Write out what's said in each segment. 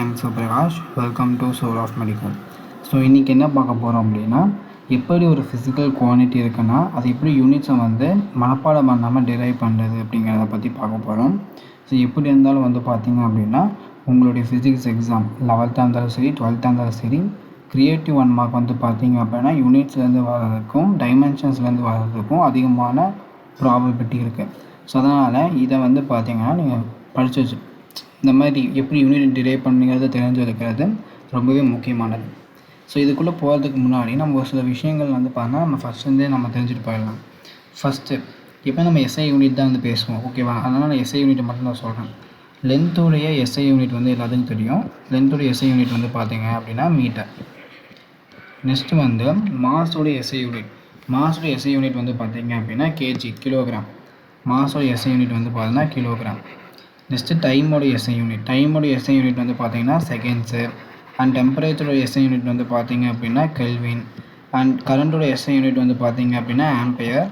I'm Suprakash. Welcome to Soul of Medical. So இன்றைக்கி என்ன பார்க்க போகிறோம் அப்படின்னா, எப்படி ஒரு ஃபிசிக்கல் குவான்டிட்டி இருக்குன்னா அது எப்படி யூனிட்ஸை வந்து மனப்பாடம் பண்ணாமல் டிரைவ் பண்ணுறது அப்படிங்கிறத பற்றி பார்க்க போகிறோம். ஸோ எப்படி இருந்தாலும் வந்து பார்த்திங்க அப்படின்னா உங்களுடைய ஃபிசிக்ஸ் எக்ஸாம் 11th இருந்தாலும் சரி 12th இருந்தாலும் சரி கிரியேட்டிவ் 1 மார்க் வந்து பார்த்திங்க அப்படின்னா யூனிட்ஸ்லேருந்து வர்றதுக்கும் டைமென்ஷன்ஸ்லேருந்து வர்றதுக்கும் அதிகமான ப்ராபபிலிட்டி இருக்குது. ஸோ அதனால் இதை வந்து பார்த்திங்கன்னா நீங்கள் படித்து வச்சு இந்த மாதிரி எப்படி யூனிட் டிரைவ் பண்ணுங்கிறத தெரிஞ்சு வைக்கிறது ரொம்பவே முக்கியமானது. ஸோ இதுக்குள்ளே போகிறதுக்கு முன்னாடி நம்ம ஒரு சில விஷயங்கள் வந்து பார்த்தா நம்ம ஃபஸ்ட்லேருந்தே நம்ம தெரிஞ்சுட்டு போயிடலாம். ஃபஸ்ட்டு இப்போ நம்ம எஸ்ஐ யூனிட் தான் வந்து பேசுவோம், ஓகேவா? அதனால் நான் எஸ்ஐ யூனிட்டை மட்டும் தான் சொல்கிறேன். லென்த்துடைய எஸ்ஐ யூனிட் வந்து எல்லாத்துக்கும் தெரியும். லென்த்துடைய எஸ்ஐ யூனிட் வந்து பார்த்திங்க அப்படின்னா மீட்டர். நெக்ஸ்ட்டு வந்து மாஸோடைய எஸ்ஐ யூனிட். மாஸோடைய எஸ்ஐ யூனிட் வந்து பார்த்திங்க அப்படின்னா கேஜி, கிலோகிராம். மாஸோடைய எஸ்ஐ யூனிட் வந்து பார்த்தீங்கன்னா கிலோகிராம். நெக்ஸ்ட்டு டைமோட எஸ்ஐ யூனிட். டைமோட எஸ்ஐ யூனிட் வந்து பார்த்திங்கன்னா செகண்ட்ஸு. அண்ட் டெம்பரேச்சரோட எஸ்ஐ யூனிட் வந்து பார்த்திங்க அப்படின்னா கெல்வின். அண்ட் கரண்ட்டோட எஸ்ஐ யூனிட் வந்து பார்த்திங்க அப்படின்னா ஆம்பியர்.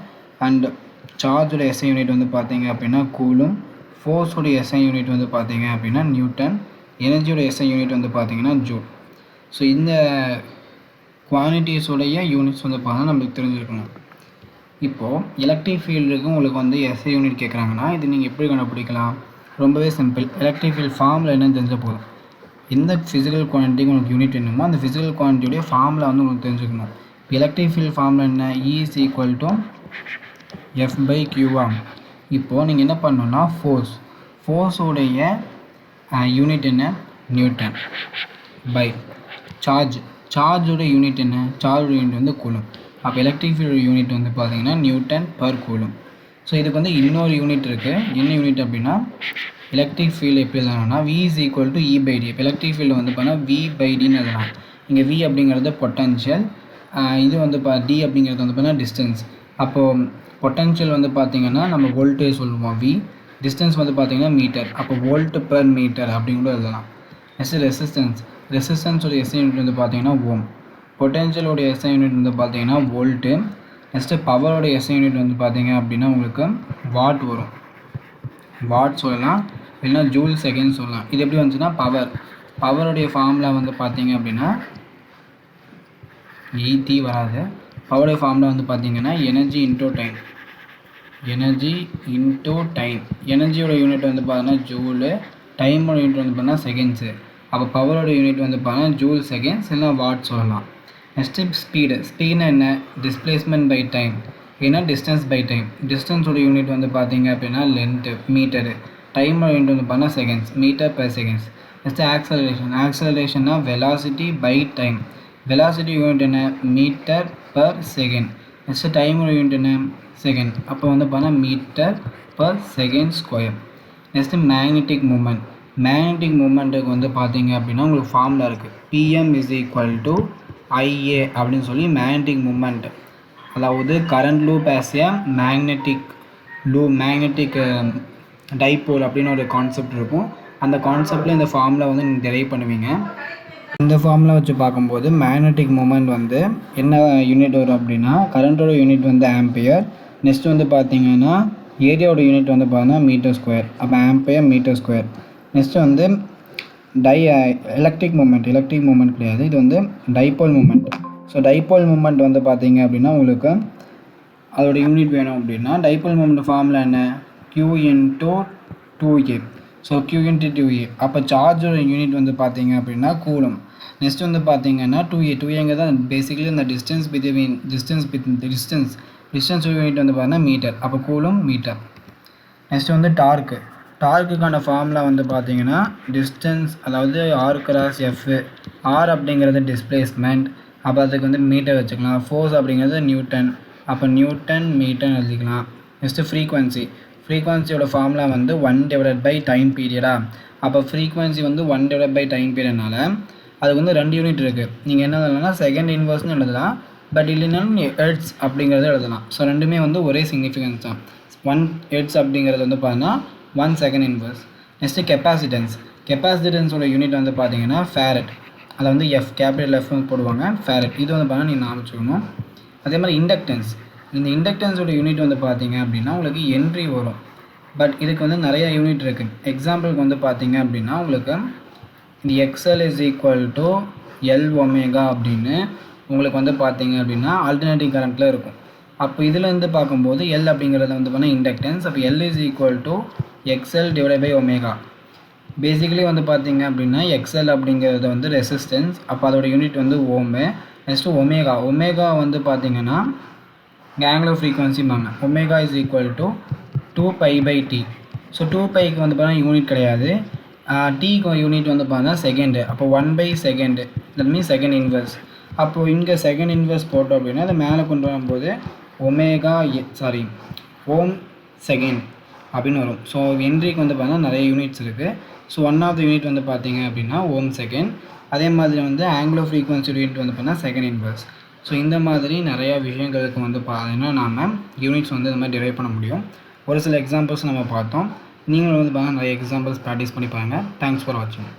அண்ட் சார்ஜோட எஸ்ஐ யூனிட் வந்து பார்த்திங்க அப்படின்னா கூலும். ஃபோர்ஸோட எஸ்ஐ யூனிட் வந்து பார்த்திங்க அப்படின்னா நியூட்டன். எனர்ஜியோட எஸ்ஐ யூனிட் வந்து பார்த்திங்கன்னா ஜூல். ஸோ இந்த குவான்டிட்டிஸோடைய யூனிட்ஸ் வந்து பார்த்தா நம்மளுக்கு தெரிஞ்சிருக்கணும். இப்போது எலக்ட்ரிக் ஃபீல்டுக்கு உங்களுக்கு வந்து எஸ்ஐ யூனிட் கேட்குறாங்கன்னா இது நீங்கள் எப்படி கண்டுபிடிக்கலாம்? ரொம்பவே சிம்பிள். எலக்ட்ரிக் ஃபீல்ட் ஃபார்மில் என்னன்னு தெரிஞ்ச போதும். எந்த ஃபிசிக்கல் குவான்டிட்டிக்கு உங்களுக்கு யூனிட் வேணுமோ அந்த ஃபிசிக்கல் குவான்டிட்டியோடைய ஃபார்மில் வந்து உங்களுக்கு தெரிஞ்சுக்கணும். எலக்ட்ரிக் ஃபீல்ட் ஃபார்மில் என்ன? E is equal to F/Q. இப்போது நீங்கள் என்ன பண்ணணுன்னா ஃபோர்ஸோடைய யூனிட் என்ன? நியூட்டன். பை சார்ஜோட யூனிட் என்ன? சார்ஜோட யூனிட் வந்து கூலும். அப்போ எலக்ட்ரிக் ஃபீல்டு யூனிட் வந்து பார்த்தீங்கன்னா நியூட்டன் பர் கூலும். ஸோ இதுக்கு வந்து இன்னொரு யூனிட் இருக்குது. என்ன யூனிட் அப்படின்னா எலக்ட்ரிக் ஃபீல்டு எப்படி எழுதணும்னா V is equal to E/D. இப்போ எலக்ட்ரிக் ஃபீல்டு வந்து பார்த்தீங்கன்னா V/Dன்னு எழுதலாம். இங்கே V அப்படிங்கிறது பொட்டன்ஷியல், இது வந்து D அப்படிங்கிறது வந்து பார்த்தீங்கன்னா டிஸ்டன்ஸ். அப்போது பொட்டன்ஷியல் வந்து பார்த்திங்கன்னா நம்ம வோல்ட்டேஜ் சொல்லுவோம் V, டிஸ்டன்ஸ் வந்து பார்த்திங்கன்னா மீட்டர். அப்போ வோல்ட் பெர் மீட்டர் அப்படின்னு கூட எழுதலாம். நெக்ஸ்ட் ரெசிஸ்டன்ஸோட எஸ்ஐ யூனிட் வந்து பார்த்திங்கன்னா ஓம். பொட்டென்ஷியலோடைய எஸ்ஐ யூனிட் வந்து பார்த்திங்கன்னா வோல்ட்டு. நெக்ஸ்ட்டு பவரோட எஸ்ஐ யூனிட் வந்து பார்த்திங்க அப்படின்னா உங்களுக்கு வாட் வரும். வாட் சொல்லலாம், இல்லைனா ஜூல் செகண்ட் சொல்லலாம். இது எப்படி வந்துச்சுன்னா பவருடைய ஃபார்முலா வந்து பார்த்திங்க அப்படின்னா ET வராது. பவருடைய ஃபார்முலா வந்து பார்த்திங்கன்னா எனர்ஜி இன்டூ டைம். எனர்ஜியோட யூனிட் வந்து பார்த்தீங்கன்னா ஜூலு, டைமோட யூனிட் வந்து பார்த்தீங்கன்னா செகண்ட்ஸு. அப்போ பவரோட யூனிட் வந்து பார்த்தீங்கன்னா ஜூல் செகண்ட்ஸ், இல்லைனா வாட் சொல்லலாம். நெக்ஸ்ட்டு ஸ்பீடுனா என்ன? டிஸ்பிளேஸ்மெண்ட் பை டைம், ஏன்னா டிஸ்டன்ஸ் பை டைம். டிஸ்டன்ஸோட யூனிட் வந்து பார்த்திங்க அப்படின்னா லென்த்து, மீட்டரு. டைமோட யூனிட் வந்து பார்த்தீங்கன்னா seconds, metre per seconds. Next ஆக்சலரேஷன்னா velocity by time. Velocity unit என்ன? Metre per second. நெக்ஸ்ட்டு டைமோட யூனிட் என்ன? செகண்ட். அப்போ வந்து பார்த்தீங்கன்னா metre per second square. Next magnetic மூமெண்ட்டுக்கு வந்து பார்த்திங்க அப்படின்னா உங்களுக்கு ஃபார்முலா இருக்குது. PM is equal to IA அப்படின்னு சொல்லி மேக்னெட்டிக் மூமெண்ட், அதாவது current loop as a magnetic dipole அப்படின்னு ஒரு கான்செப்ட் இருக்கும். அந்த கான்செப்டில் இந்த ஃபார்முலா வந்து நீங்கள் டெரைவ் பண்ணுவீங்க. இந்த ஃபார்முலா வச்சு பார்க்கும்போது மேக்னெட்டிக் மூமெண்ட் வந்து என்ன யூனிட் வரும் அப்படின்னா கரண்ட்டோட யூனிட் வந்து ஆம்பியர். நெக்ஸ்ட் வந்து பார்த்திங்கன்னா ஏரியாவோட யூனிட் வந்து பார்த்தீங்கன்னா மீட்டர் ஸ்கொயர். அப்போ ஆம்பியர் மீட்டர் ஸ்கொயர். நெக்ஸ்ட்டு வந்து எலக்ட்ரிக் மூமெண்ட் கிடையாது, இது வந்து dipole moment. So dipole moment வந்து பார்த்திங்க அப்படின்னா உங்களுக்கு அதோட யூனிட் வேணும் அப்படின்னா டைபோல் மூமெண்ட் ஃபார்முலா என்ன? Q into 2A. So Q into 2A. அப்போ சார்ஜோட யூனிட் வந்து பார்த்திங்க அப்படின்னா கூலும். நெக்ஸ்ட் வந்து பார்த்திங்கன்னா 2A தான் பேசிக்கலி இந்த டிஸ்டன்ஸோட யூனிட் வந்து பார்த்தீங்கன்னா மீட்டர். அப்போ கூலும் மீட்டர். நெக்ஸ்ட் வந்து டார்க்குக்கான ஃபார்முலா வந்து பார்த்திங்கன்னா டிஸ்டன்ஸ், அதாவது R/F. R அப்படிங்கிறது டிஸ்பிளேஸ்மெண்ட், அப்போ அதுக்கு வந்து மீட்டர் வச்சுக்கலாம். ஃபோர்ஸ் அப்படிங்கிறது நியூட்டன், அப்போ நியூட்டன் மீட்டர் எழுதிக்கலாம். நெக்ஸ்ட்டு ஃப்ரீக்வன்சியோட ஃபார்முலா வந்து 1/டைம் டைம் பீரியடா. அப்போ ஃப்ரீக்வன்சி வந்து 1/டைம் பீரியட்னால அதுக்கு வந்து 2 யூனிட் இருக்குது. நீங்கள் என்ன எழுதலாம்னா செகண்ட் இன்வர்ஸ்னு எழுதலாம், பட் இல்லைனாலும் ஹெர்ட்ஸ் அப்படிங்கிறத எழுதலாம். ஸோ ரெண்டுமே வந்து ஒரே சிக்னிஃபிகன்ஸ் தான். 1 ஹெர்ட்ஸ் அப்படிங்கிறது வந்து பார்த்தீங்கன்னா 1 செகண்ட் இன்வர்ஸ். நெக்ஸ்ட்டு கெப்பாசிட்டன்ஸோட யூனிட் வந்து பார்த்தீங்கன்னா ஃபேரட். அதை வந்து கேபிட்டல் F போடுவாங்க, ஃபேரட். இது வந்து பார்த்தீங்கன்னா நீங்கள் ஞாபகம். அதே மாதிரி இந்த இண்டக்டன்ஸோட யூனிட் வந்து பார்த்தீங்க அப்படின்னா உங்களுக்கு என்ட்ரி வரும். பட் இதுக்கு வந்து நிறைய யூனிட் இருக்குது. எக்ஸாம்பிளுக்கு வந்து பார்த்தீங்க அப்படின்னா உங்களுக்கு இந்த XL is equal to L omega அப்படின்னு உங்களுக்கு வந்து பார்த்தீங்க அப்படின்னா ஆல்டர்னேட்டிங் கரண்ட்டில் இருக்கும். அப்போ இதுலேருந்து பார்க்கும்போது எல் அப்படிங்கிறது வந்து பார்த்தீங்கன்னா இண்டக்டன்ஸ். அப்போ L is equal to X L divide by omega. Basically வந்து பார்த்தீங்க அப்படின்னா எக்ஸ்எல் அப்படிங்கிறது வந்து ரெசிஸ்டன்ஸ். அப்போ அதோட யூனிட் வந்து ஓமு. Next omega. ஒமேகா வந்து பார்த்தீங்கன்னா இங்கே ஆங்குலர் ஃப்ரீக்வன்சி மாங்க. Omega is equal to 2π/t. So 2πக்கு வந்து பார்த்தீங்கன்னா யூனிட் கிடையாது. டீக்கு யூனிட் வந்து பார்த்தீங்கன்னா செகண்டு. அப்போ 1/2 தட் மீன்ஸ் செகண்ட் இன்வெர்ஸ். அப்போது இங்கே செகண்ட் இன்வெர்ஸ் போட்டோம் அப்படின்னா அதை மேலே கொண்டு வரும்போது ஓம் செகண்ட் அப்படின்னு வரும். ஸோ ஹென்ரிக்கு வந்து பார்த்தீங்கன்னா நிறைய யூனிட்ஸ் இருக்குது. So one of the unit வந்து பார்த்தீங்க அப்படின்னா ஓம் செகண்ட். அதே மாதிரி வந்து ஆங்குலர் ஃப்ரீக்வன்சி யூனிட் வந்து பார்த்தீங்கன்னா செகண்ட் இன்வெர்ஸ். ஸோ இந்த மாதிரி நிறையா விஷயங்களுக்கு வந்து பார்த்தீங்கன்னா நாம் யூனிட்ஸ் வந்து இந்த மாதிரி டிரைவ் பண்ண முடியும். ஒரு சில எக்ஸாம்பிள்ஸ் நம்ம பார்த்தோம். நீங்களும் வந்து பார்த்தீங்கன்னா நிறைய எக்ஸாம்பிள்ஸ் ப்ராக்டிஸ் பண்ணி பாருங்கள். தேங்க்ஸ் ஃபார் வாட்சிங்.